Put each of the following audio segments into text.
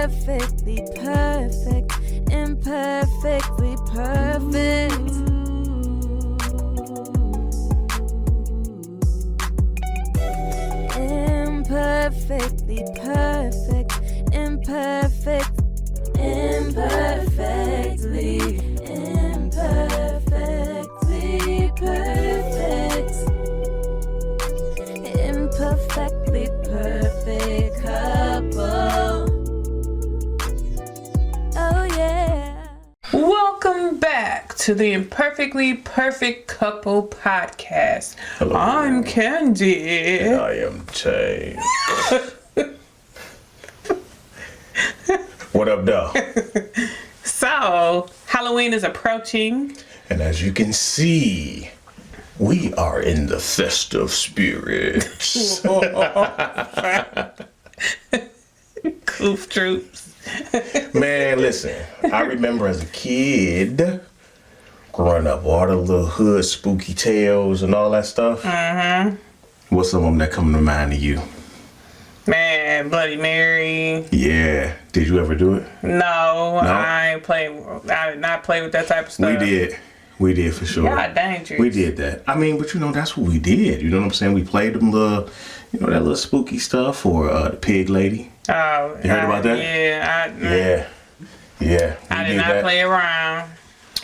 Imperfectly perfect, imperfectly perfect. Imperfectly perfect, imperfect, imperfectly, imperfectly perfect. Imperfectly perfect couple. Oh yeah. Welcome back to the Imperfectly Perfect Couple podcast. Hello. I'm Candy. And I am Tay. What up, though? So, Halloween is approaching. And as you can see, we are in the festive spirits. Goof troops. Man, listen, I remember as a kid growing up, all the little hood spooky tales and all that stuff. Mm-hmm. What's some of them that come to mind to you? Man, Bloody Mary. Yeah. Did you ever do it? No, I did not play with that type of stuff. We did for sure. Yeah, dangerous. We did that. I mean, but that's what we did. You know what I'm saying? We played them little, that little spooky stuff, or the pig lady. Oh, you heard about that? Yeah. I did not play around.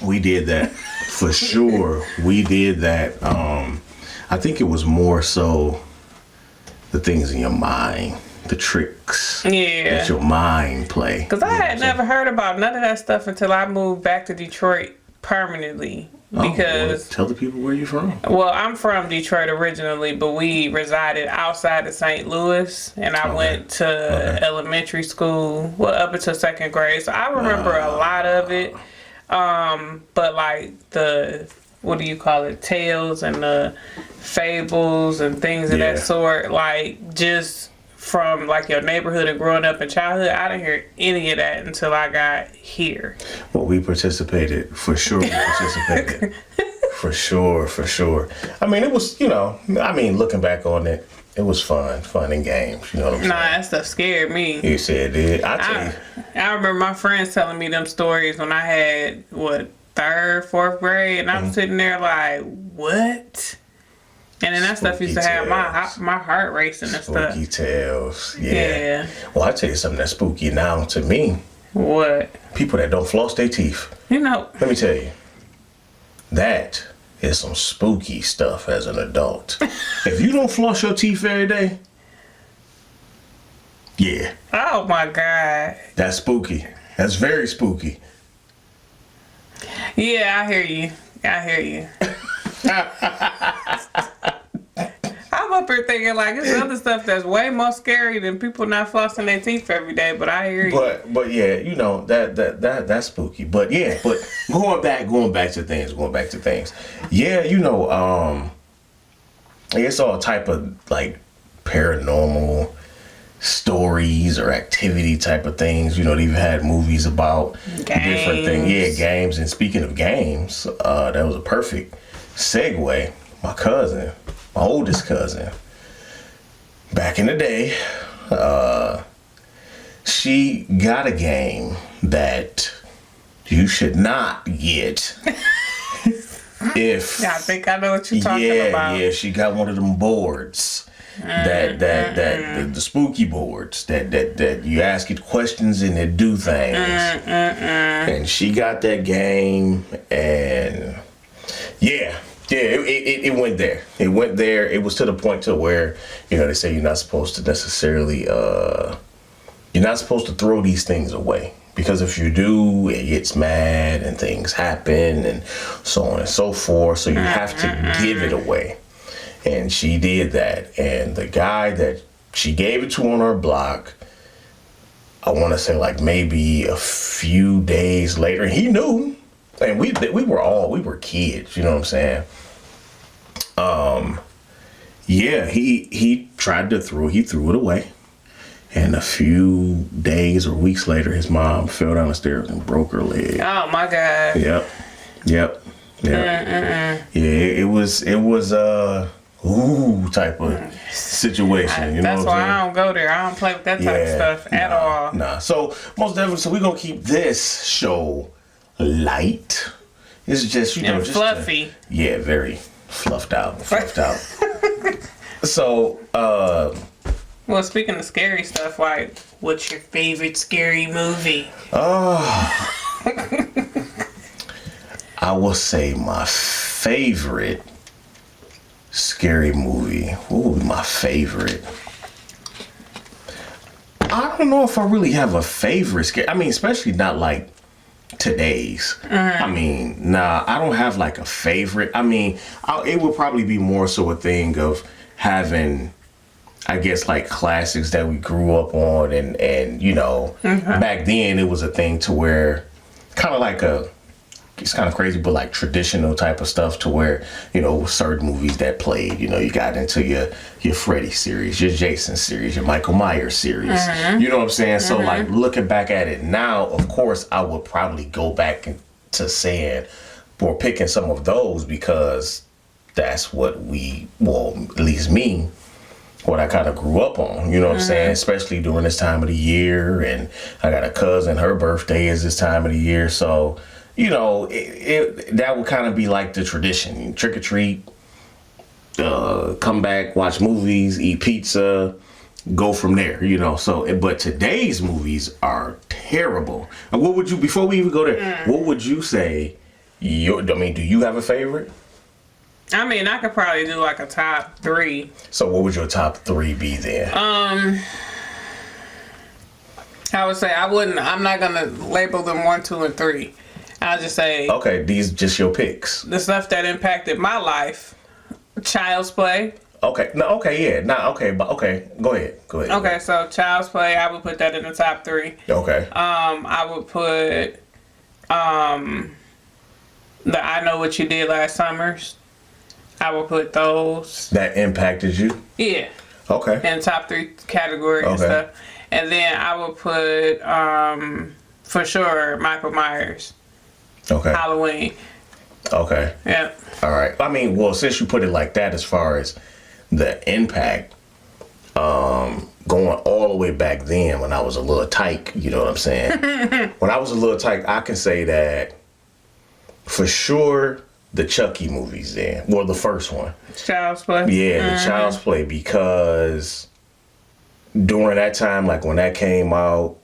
We did that for sure. We did that. I think it was more so the things in your mind, the tricks that your mind play. Because I had never heard about none of that stuff until I moved back to Detroit permanently. Because tell the people where you're from. Well, I'm from Detroit originally, but we resided outside of St. Louis, and I went to elementary school, up until second grade. So I remember a lot of it. But like the, what do you call it, tales and the fables and things of that sort, like just from like your neighborhood and growing up in childhood, I didn't hear any of that until I got here. Well, we participated. For sure we participated. For sure. I mean, it was, looking back on it, it was fun and games. You know what I'm saying? Nah, that stuff scared me. You said it. I remember my friends telling me them stories when I had, third, fourth grade, and I'm sitting there like, what? And then that stuff used to have my heart racing and stuff. Spooky tales. Yeah. Well, I tell you something that's spooky now to me. What? People that don't floss their teeth. Let me tell you. That is some spooky stuff as an adult. If you don't floss your teeth every day, yeah. Oh my God. That's spooky. That's very spooky. Yeah, I hear you. I'm up here thinking like there's other stuff that's way more scary than people not flossing their teeth every day. But I hear you. But yeah, that's spooky. But going back to things. Yeah, it's all type of like paranormal stories or activity type of things. They even had movies about different things. Yeah, games. And speaking of games, that was a perfect segue. My oldest cousin, back in the day, she got a game that you should not get. I think I know what you're talking about. Yeah, she got one of them boards. The spooky boards that you ask it questions and it do things. And she got that game, and it went there. It was to the point to where, they say you're not supposed to necessarily, you're not supposed to throw these things away. Because if you do, it gets mad and things happen and so on and so forth. So you have to give it away. And she did that. And the guy that she gave it to on our block, I want to say like maybe a few days later, he knew. And we were kids, you know what I'm saying? He tried to threw it away. And a few days or weeks later, his mom fell down the stairs and broke her leg. Oh my God. Yep. Yeah, it was ooh type of situation. You know That's what I'm why saying? I don't go there. I don't play with that type of stuff at all. Nah. So most definitely, so we're gonna keep this show light. It's just And just fluffy. yeah, very fluffed out. So Well, speaking of scary stuff, like, what's your favorite scary movie? I will say my favorite scary movie. What would be my favorite? I don't know if I really have a favorite scary. I mean, especially not like today's. I mean, nah, I don't have like a favorite. I mean, it would probably be more so a thing of having, I guess, like classics that we grew up on, and you know, back then it was a thing to where kind of like it's kind of crazy, but like traditional type of stuff to where, you know, certain movies that played, you know, you got into your Freddy series, your Jason series, your Michael Myers series. You know what I'm saying? So like looking back at it now, of course, I would probably go back to saying or picking some of those because that's what at least me, what I kind of grew up on, you know what I'm saying? Especially during this time of the year. And I got a cousin, her birthday is this time of the year. So, you know, that would kind of be like the tradition. Trick or treat, come back, watch movies, eat pizza, go from there, you know. So, but today's movies are terrible. And what would you, before we even go there, what would you say, do you have a favorite? I mean, I could probably do like a top 3. So what would your top 3 be then? I would say I'm not going to label them 1, 2, and 3. I'll just say... Okay, these just your picks. The stuff that impacted my life. Child's Play. Okay, no, okay, yeah. Go ahead. Okay, so Child's Play, I would put that in the top 3. Okay. I would put the I Know What You Did Last Summers. I would put those. That impacted you? Yeah. Okay. In the top 3 category and stuff. And then I would put, for sure, Michael Myers. Okay. Halloween. Okay. Yeah. All right. I mean, well, since you put it like that, as far as the impact, going all the way back then when I was a little tyke, you know what I'm saying? When I was a little tyke, I can say that for sure the Chucky movies then. Well, the first one. Child's Play. Yeah, the Child's Play, because during that time, like when that came out,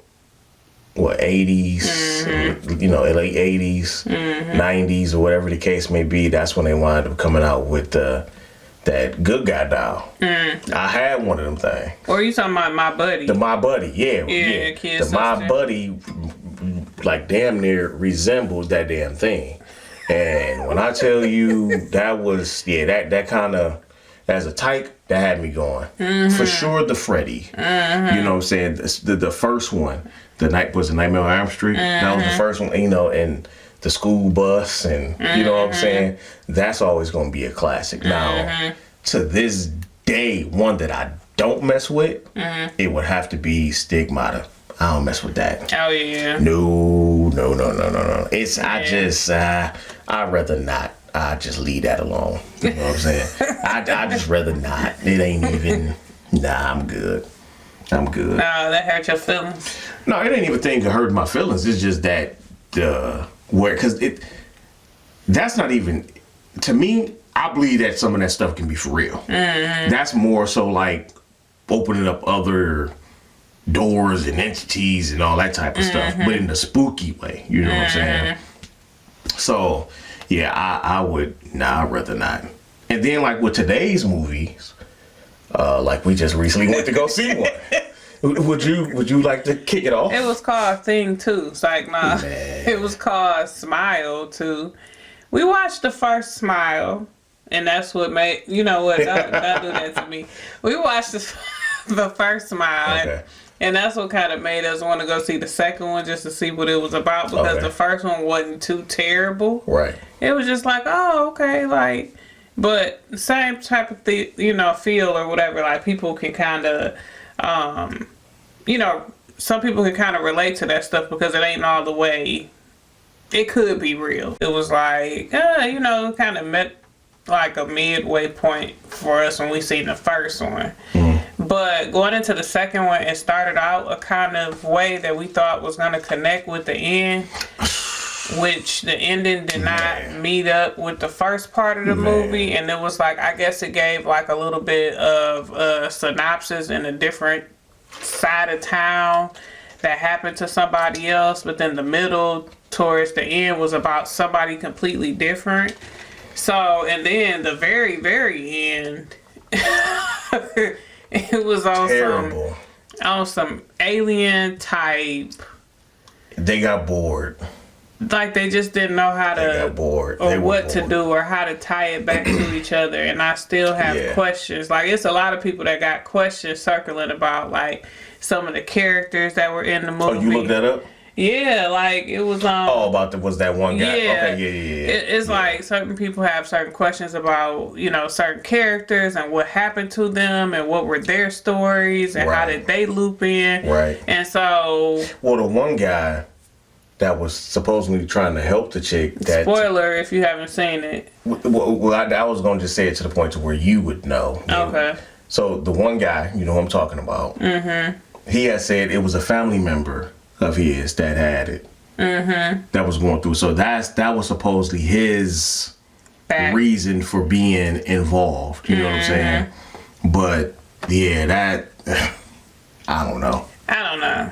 80s, you know, late 80s, 90s, or whatever the case may be, that's when they wound up coming out with that Good Guy doll. I had one of them things. Or you talking about My Buddy? The My Buddy, yeah. Kid the My sister. Buddy, like, damn near resembles that damn thing. And when I tell you that was, that kind of, as a type, that had me going. For sure, the Freddy. You know what I'm saying? The first one, was the Nightmare on Elm Street. That was the first one, you know, and the school bus, and you know what I'm saying? That's always going to be a classic. Now, to this day, one that I don't mess with, it would have to be Stigmata. I don't mess with that. Oh, yeah. No. It's, I'd rather not. I just leave that alone. You know what I'm saying? I just rather not. It ain't even, I'm good. No, that hurt your feelings. No, it ain't even a thing that hurt my feelings. It's just that, because that's not even, to me, I believe that some of that stuff can be for real. That's more so like opening up other doors and entities and all that type of stuff, but in the spooky way. You know what I'm saying? So, yeah, I'd rather not. And then, like, with today's movies, like we just recently went to go see one. Would you like to kick it off? It was called Thing 2. It's like, nah. It was called Smile 2. We watched the first Smile, and that's what made, you know what, don't do that to me. We watched the first Smile, Okay. and that's what kind of made us want to go see the second one just to see what it was about, because the first one wasn't too terrible. Right. It was just like, oh, okay, like, but same type of feel or whatever. Like, people can kind of, some people can kind of relate to that stuff because it ain't all the way. It could be real. It was like, kind of like a midway point for us when we seen the first one. But going into the second one, it started out a kind of way that we thought was going to connect with the end, which the ending did not meet up with the first part of the movie. And it was like, I guess it gave like a little bit of a synopsis in a different side of town that happened to somebody else. But then the middle towards the end was about somebody completely different. So, and then the very, very end, it was on some alien type. They got bored. Like they just didn't know how to, They got bored. or They were what to bored. do, or how to tie it back to each other. And I still have questions. Like it's a lot of people that got questions circling about like some of the characters that were in the movie. Oh, you looked that up? Yeah, like it was about was that one guy? Yeah. Okay, yeah. It's like certain people have certain questions about, you know, certain characters and what happened to them and what were their stories and how did they loop in. Right. And so, Well, the one guy that was supposedly trying to help the chick. That spoiler if you haven't seen it. Well, I was going to just say it to the point to where you would know. Okay. So the one guy, you know who I'm talking about. Mm-hmm. He had said it was a family member of his that had it. Mm-hmm. That was going through. So that was supposedly his reason for being involved. You know what I'm saying? But yeah, that I don't know. I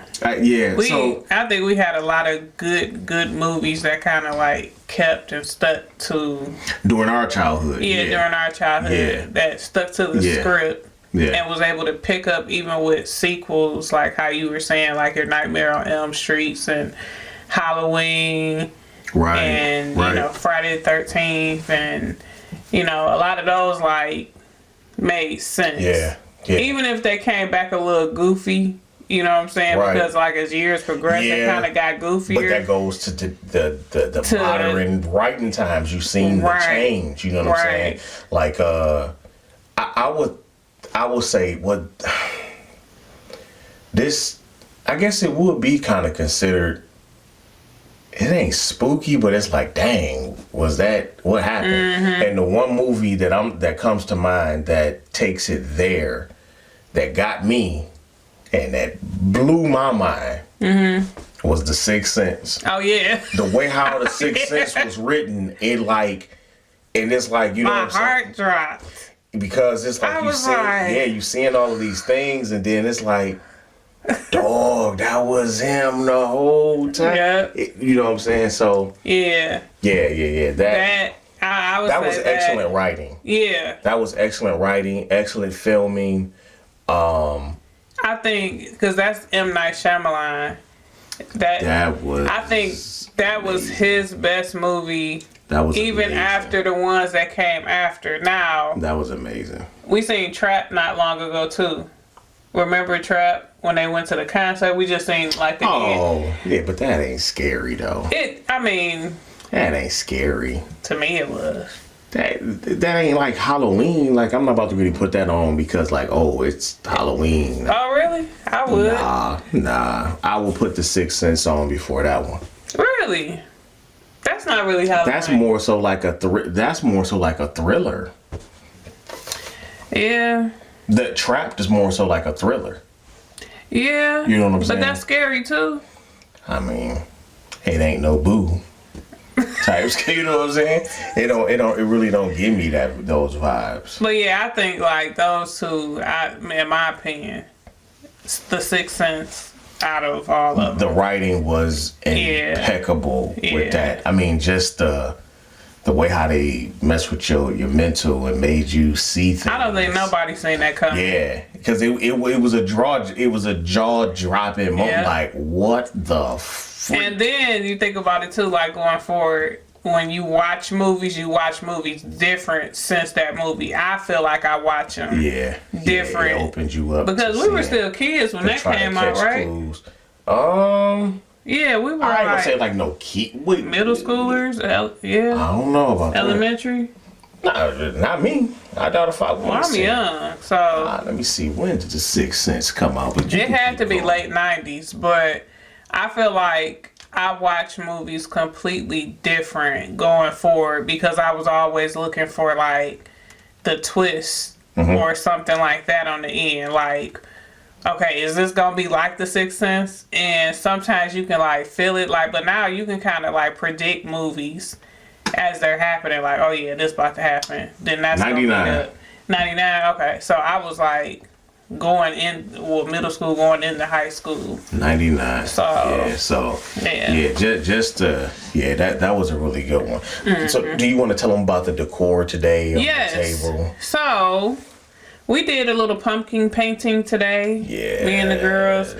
think we had a lot of good movies that kind of like kept and stuck to during our childhood. During our childhood, that stuck to the script. And was able to pick up even with sequels, like how you were saying, like your Nightmare on Elm Streets and Halloween, and you know Friday the 13th, and you know a lot of those like made sense. Yeah. Even if they came back a little goofy, you know what I'm saying? Because like as years progressed, they kind of got goofier. But that goes to the modern writing times. You've seen the change. You know what I'm saying? Like I would say this, I guess it would be kind of considered, it ain't spooky, but it's like, dang, was that what happened? Mm-hmm. And the one movie that comes to mind that takes it there, that got me and that blew my mind was The Sixth Sense. Oh yeah. The way how The Sixth Sense was written, it's like, you know my what I'm saying? heart dropped. Because it's like you seeing all of these things, and then it's like, dog, that was him the whole time. Yeah. You know what I'm saying? So yeah. That was excellent writing. Yeah. That was excellent writing, excellent filming. I think because that's M. Night Shyamalan. I think that was his best movie. That was even amazing. after the ones that came after. Now that was amazing. We seen Trap not long ago too. Remember Trap when they went to the concert? We just seen like the end. Yeah, but that ain't scary though. That ain't scary. To me, it was. That ain't like Halloween. Like I'm not about to really put that on because like it's Halloween. Oh really? I would. Nah. I will put The Sixth Sense on before that one. Really? That's not really Halloween. That's more so like a thriller. Yeah. The Trapped is more so like a thriller. Yeah. You know what I'm saying? But that's scary too. I mean, it ain't no boo. Types, you know what I'm saying? It really don't give me those vibes. But yeah, I think like those two, in my opinion, The Sixth Sense out of all of them. The writing was impeccable with that. I mean, just the way how they mess with your mental and made you see things. I don't think nobody's seen that coming. Yeah, because it was a jaw dropping moment. Yeah. Like what the freak? And then you think about it too, like going forward. When you watch movies different since that movie. I feel like I watch them different. It opened you up because we were still kids when that came out, right? Clues. Yeah, we were. I ain't gonna say like no kid. Middle schoolers. Yeah. I don't know about elementary. Not me. I doubt if I was. Well, I'm young, so. Let me see. When did The Sixth Sense come out? It had to be late '90s, but I feel like I watch movies completely different going forward because I was always looking for like the twist or something like that on the end. Like, okay, is this gonna be like The Sixth Sense? And sometimes you can like feel it, like, but now you can kind of like predict movies as they're happening. Like, oh yeah, this about to happen. Then that's 99. 99. Okay, so I was like going in, well, middle school going into high school. 99. So that was a really good one. So do you want to tell them about the decor today on the table? So we did a little pumpkin painting today. Yeah. Me and the girls.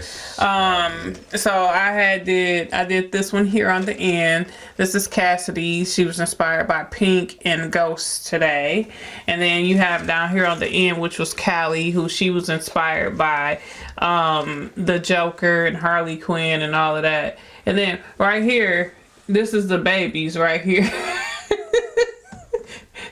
So I did this one here on the end. This is Cassidy. She was inspired by pink and ghosts today. And then you have down here on the end, which was Callie, who she was inspired by the Joker and Harley Quinn and all of that. And then right here, this is the babies right here.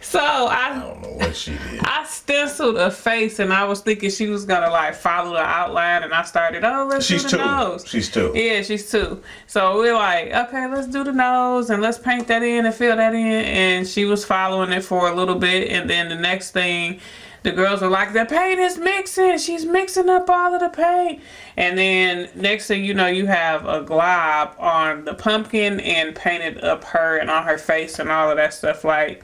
So I don't know what she did. I stenciled a face, and I was thinking she was gonna like follow the outline, and I started, let's do the nose. She's 2. Yeah, she's 2. So we're like, okay, let's do the nose, and let's paint that in and fill that in. And she was following it for a little bit, and then the next thing, the girls were like, the paint is mixing. She's mixing up all of the paint. And then next thing you know, you have a glob on the pumpkin and painted up her and on her face and all of that stuff. Like,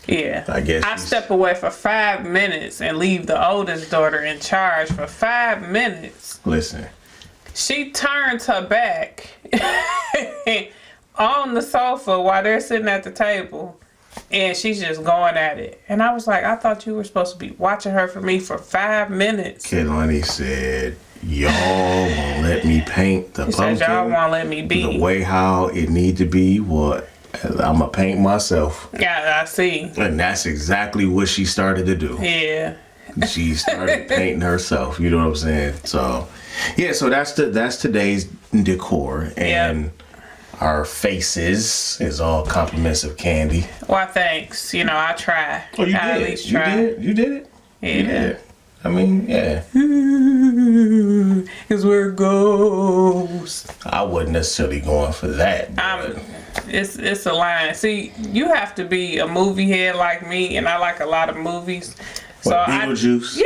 yeah, I guess I step away for 5 minutes and leave the oldest daughter in charge for 5 minutes. Listen, she turns her back on the sofa while they're sitting at the table, and she's just going at it. And I was like, I thought you were supposed to be watching her for me for 5 minutes. Kehlani said, y'all won't let me paint the pumpkin. Said, y'all won't let me be the way how it need to be. What? I'm gonna paint myself. Yeah, I see. And that's exactly what she started to do. Yeah. She started painting herself. You know what I'm saying? So, yeah. So that's today's decor, and our faces is all compliments of Candy. Well, thanks. You know, I try. Oh, you I did. At least try. You did it. Yeah. You did it. I mean, yeah. Because we're ghosts. I wasn't necessarily going for that. But It's a line. See, you have to be a movie head like me, and I like a lot of movies. What, Beetlejuice?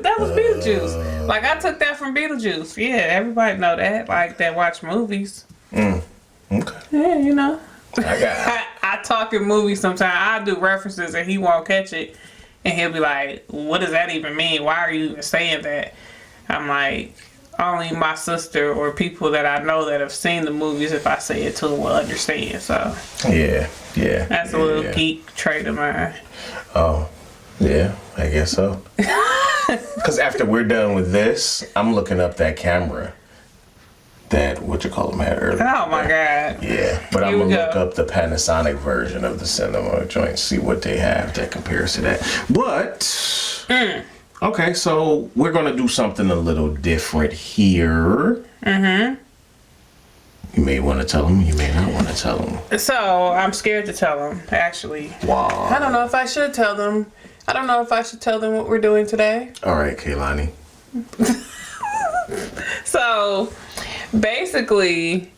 That was Beetlejuice. Like, I took that from Beetlejuice. Yeah, everybody know that. Like, that watch movies. Okay. Yeah, you know. I talk in movies sometimes. I do references and he won't catch it. And he'll be like, what does that even mean? Why are you even saying that? I'm like, only my sister or people that I know that have seen the movies, if I say it to them, will understand. So yeah. That's a little geek trait of mine. Oh, yeah, I guess so. Because after we're done with this, I'm looking up that camera that had earlier. Oh my God. Yeah, but I'm gonna look up the Panasonic version of the cinema joint, see what they have that compares to that. But okay, so we're gonna do something a little different here. You may want to tell them, you may not want to tell them. So I'm scared to tell them, actually. Wow. I don't know if I should tell them. I don't know if I should tell them what we're doing today. All right, Kehlani. So basically,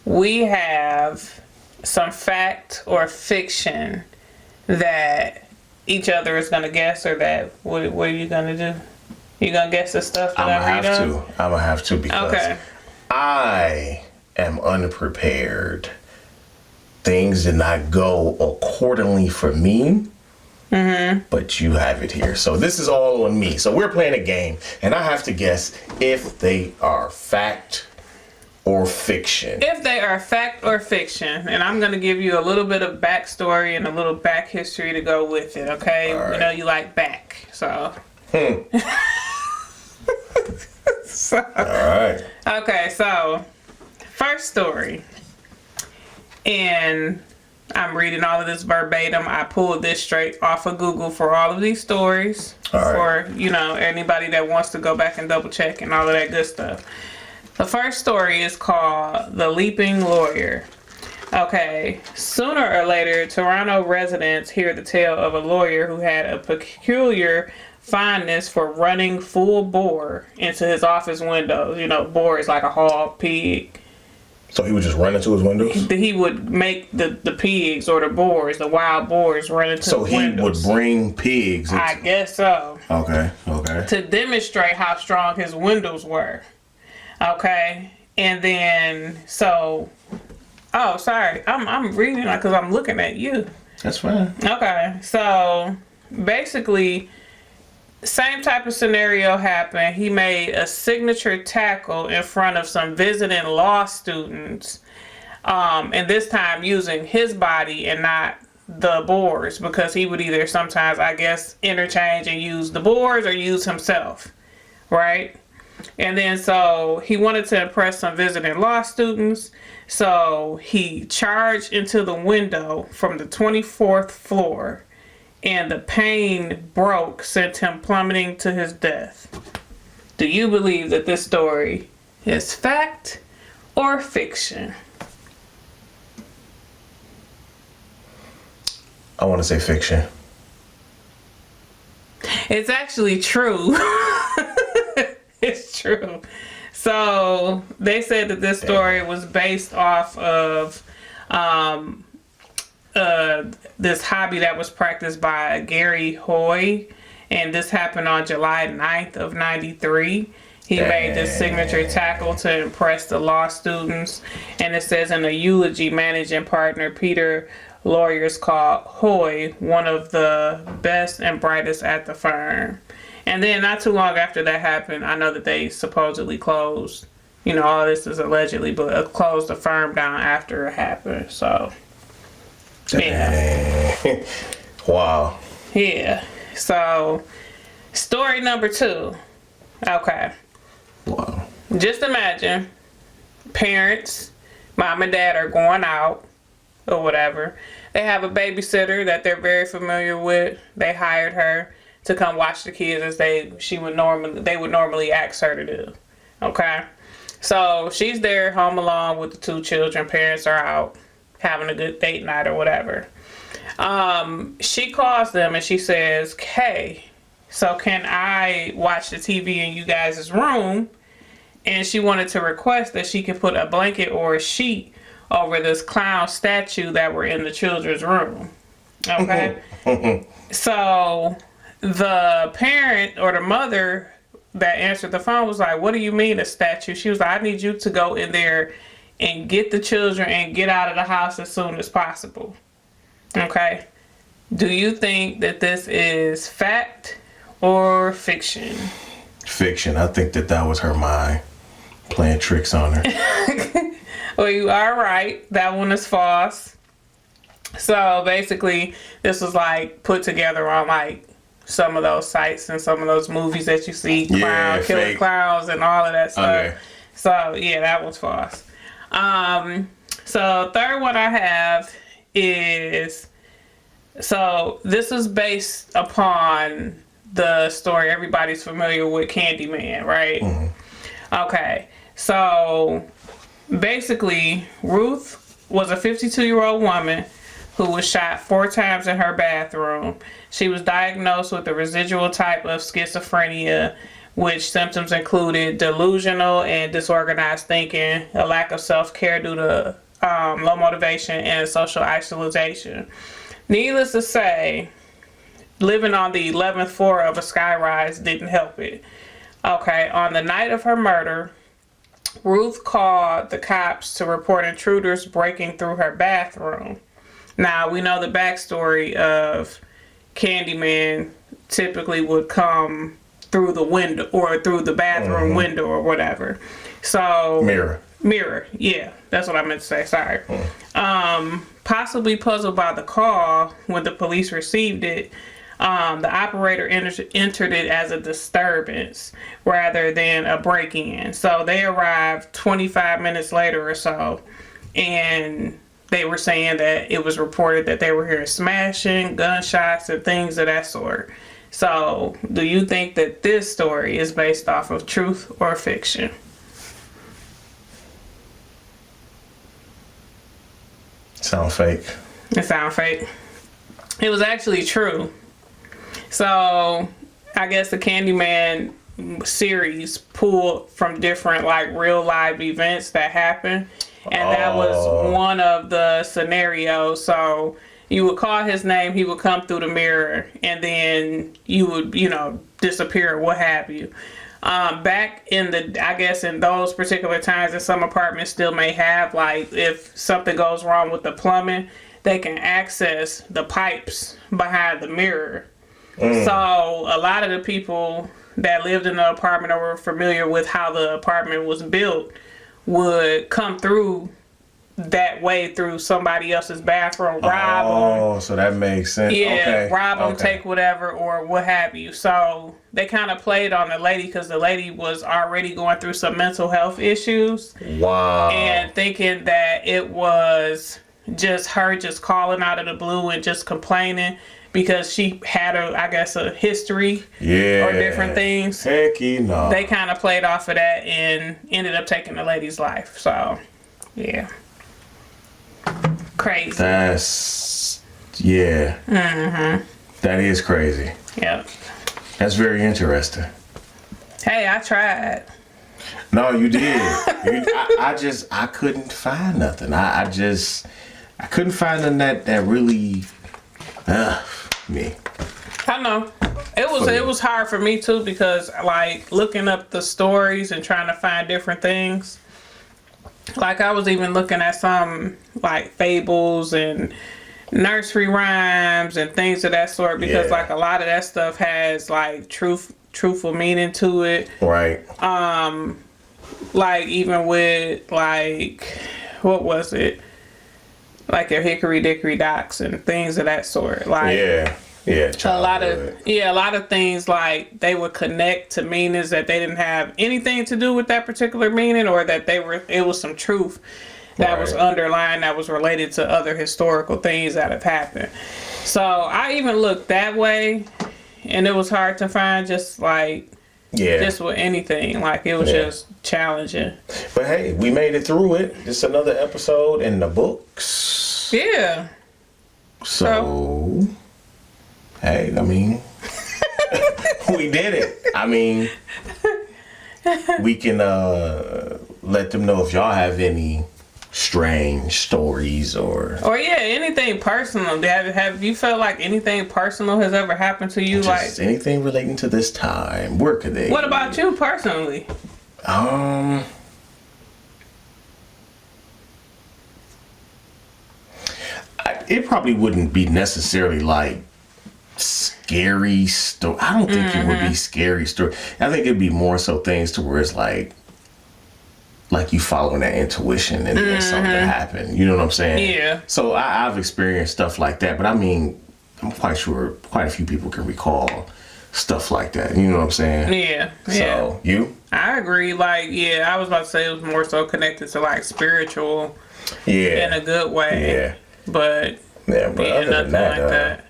we have some fact or fiction that each other is going to guess, or that what are you going to do? You going to guess the stuff that I read on? I'm going to have to because I am unprepared. Things did not go accordingly for me. But you have it here. So this is all on me. So we're playing a game, and I have to guess if they are fact or fiction. If they are fact or fiction, and I'm going to give you a little bit of backstory and a little back history to go with it, okay? All right. We know you like back, so. All right. Okay, so first story. And I'm reading all of this verbatim. I pulled this straight off of Google for all of these stories. All right. For, anybody that wants to go back and double check and all of that good stuff. The first story is called The Leaping Lawyer. Okay, sooner or later, Toronto residents hear the tale of a lawyer who had a peculiar fondness for running full bore into his office window. Boar is like a hog, pig. So he would just run into his windows? He would make the pigs or the boars, the wild boars, run into the windows. So he would bring pigs I guess so. Okay. To demonstrate how strong his windows were. Okay. And then, so... Oh, sorry. I'm reading because I'm looking at you. That's fine. Okay. So, basically... Same type of scenario happened. He made a signature tackle in front of some visiting law students, and this time using his body and not the boars, because he would either sometimes, I guess, interchange and use the boars or use himself, right? And then so he wanted to impress some visiting law students, so he charged into the window from the 24th floor. And the pane broke, sent him plummeting to his death. Do you believe that this story is fact or fiction? I want to say fiction. It's actually true. It's true. So they said that this story was based off of this hobby that was practiced by Gary Hoy, and this happened on July 9th of 93. He made this signature tackle to impress the law students, and it says in a eulogy, managing partner Peter Lawyers called Hoy one of the best and brightest at the firm. And then not too long after that happened, I know that they supposedly closed, all this is allegedly, but closed the firm down after it happened. So yeah. Wow. Yeah. So, story number 2. Okay. Wow. Just imagine parents, mom and dad are going out or whatever. They have a babysitter that they're very familiar with. They hired her to come watch the kids as they would normally ask her to do. Okay. So, she's there home alone with the 2 children. Parents are out having a good date night or whatever. She calls them and she says, hey, so can I watch the TV in you guys' room? And she wanted to request that she could put a blanket or a sheet over this clown statue that were in the children's room. Okay? So the parent or the mother that answered the phone was like, what do you mean a statue? She was like, I need you to go in there and get the children and get out of the house as soon as possible. Okay? Do you think that this is fact or fiction? Fiction. I think that was her mind playing tricks on her. Well, you are right. That one is false. So basically, this was like put together on like some of those sites and some of those movies that you see, killer clowns and all of that stuff. Okay. So yeah, that was false. So third one I have is, so this is based upon the story everybody's familiar with, Candyman, right? Mm-hmm. Okay, so basically Ruth was a 52-year-old woman who was shot 4 times in her bathroom. She was diagnosed with a residual type of schizophrenia, which symptoms included delusional and disorganized thinking, a lack of self-care due to low motivation, and social isolation. Needless to say, living on the 11th floor of a skyrise didn't help it. Okay, on the night of her murder, Ruth called the cops to report intruders breaking through her bathroom. Now, we know the backstory of Candyman typically would come through the window or through the bathroom window or whatever. So mirror, yeah, that's what I meant to say, sorry. Possibly puzzled by the call, when the police received it, the operator entered it as a disturbance rather than a break-in. So they arrived 25 minutes later or so, and they were saying that it was reported that they were hearing smashing, gunshots, and things of that sort. So, do you think that this story is based off of truth or fiction? Sound fake. It sound fake. It was actually true. So, I guess the Candyman series pulled from different like real live events that happened, And that was one of the scenarios. So you would call his name, he would come through the mirror, and then you would, disappear, what have you. Back in I guess in those particular times, that some apartments still may have, like, if something goes wrong with the plumbing, they can access the pipes behind the mirror. So a lot of the people that lived in the apartment or were familiar with how the apartment was built would come through that way through somebody else's bathroom, rob them. Oh, so that makes sense. Yeah, Okay. rob them, take whatever, or what have you. So they kind of played on the lady because the lady was already going through some mental health issues. Wow. And thinking that it was just her just calling out of the blue and just complaining because she had a history or different things. Hecky no. They kind of played off of that and ended up taking the lady's life. So, yeah. Crazy. That is crazy. Yep. That's very interesting. Hey, I tried. No, you did. I couldn't find nothing. I couldn't find nothing that really, me. I know. It was hard for me too because like looking up the stories and trying to find different things. Like I was even looking at some like fables and nursery rhymes and things of that sort because like a lot of that stuff has like truthful meaning to it. Right. Like even with like what was it? Like your hickory dickory docks and things of that sort. Like a lot of things like they would connect to meanings that they didn't have anything to do with that particular meaning, or that it was some truth that was underlying that was related to other historical things that have happened. So I even looked that way, and it was hard to find just with anything. Like it was just challenging. But hey, we made it through it. It's another episode in the books. Yeah. So hey, I mean, we did it. I mean, we can let them know if y'all have any strange stories or anything personal. Have you felt like anything personal has ever happened to you? Just like anything relating to this time? Where could they? What about you personally? It probably wouldn't be necessarily like scary story. I don't think it would be scary story. I think it'd be more so things to where it's like you following that intuition and then something happened. You know what I'm saying? Yeah. So I've experienced stuff like that, but I mean, I'm quite sure quite a few people can recall stuff like that. You know what I'm saying? Yeah. So you? I agree. Like, I was about to say it was more so connected to like spiritual. In a good way. Yeah. But other nothing than that, like that.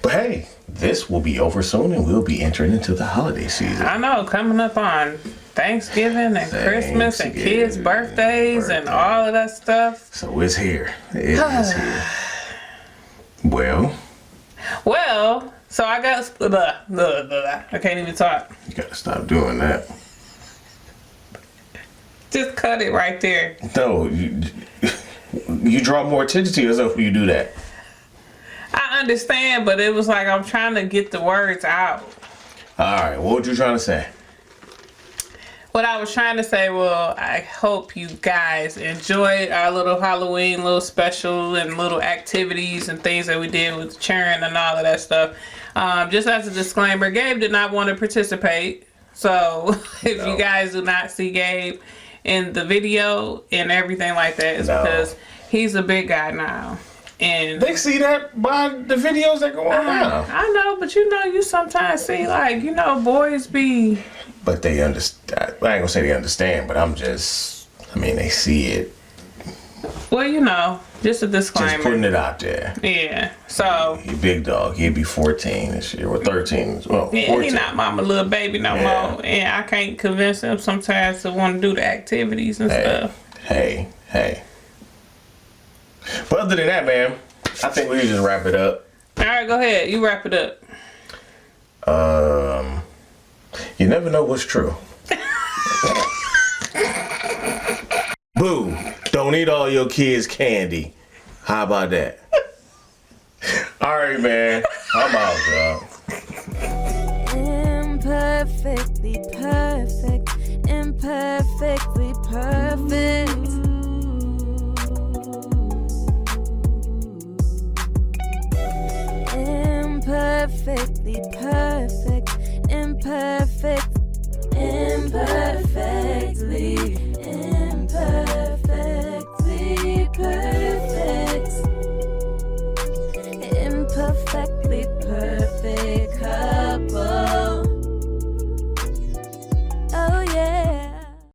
But hey, this will be over soon and we'll be entering into the holiday season. I know, coming up on Thanksgiving and Christmas and kids' birthdays and all of that stuff. So it's here. It is here. Well, so I got I can't even talk. You gotta stop doing that. Just cut it right there. No, you draw more attention to yourself when you do that. I understand, but it was like I'm trying to get the words out. All right, what were you trying to say? What I was trying to say, I hope you guys enjoyed our little Halloween little special and little activities and things that we did with cheering and all of that stuff. Just as a disclaimer, Gabe did not want to participate. So if you guys do not see Gabe in the video and everything like that, it's because he's a big guy now. And they see that by the videos that go on now. I know, but you sometimes see boys be. But they understand. I ain't gonna say they understand, but they see it. Well, just a disclaimer. Just putting it out there. Yeah. So. He big dog. He'd be 14 this year, or 13. Well, 14. He not mama little baby no more, and I can't convince him sometimes to want to do the activities and stuff. Hey. But other than that, man, I think we can just wrap it up. All right, go ahead. You wrap it up. You never know what's true. Boo, don't eat all your kids' candy. How about that? All right, man. I'm out, y'all. Imperfectly perfect. Imperfectly perfect. Imperfectly perfect. Imperfect. Imperfectly. Imperfectly perfect. Imperfect.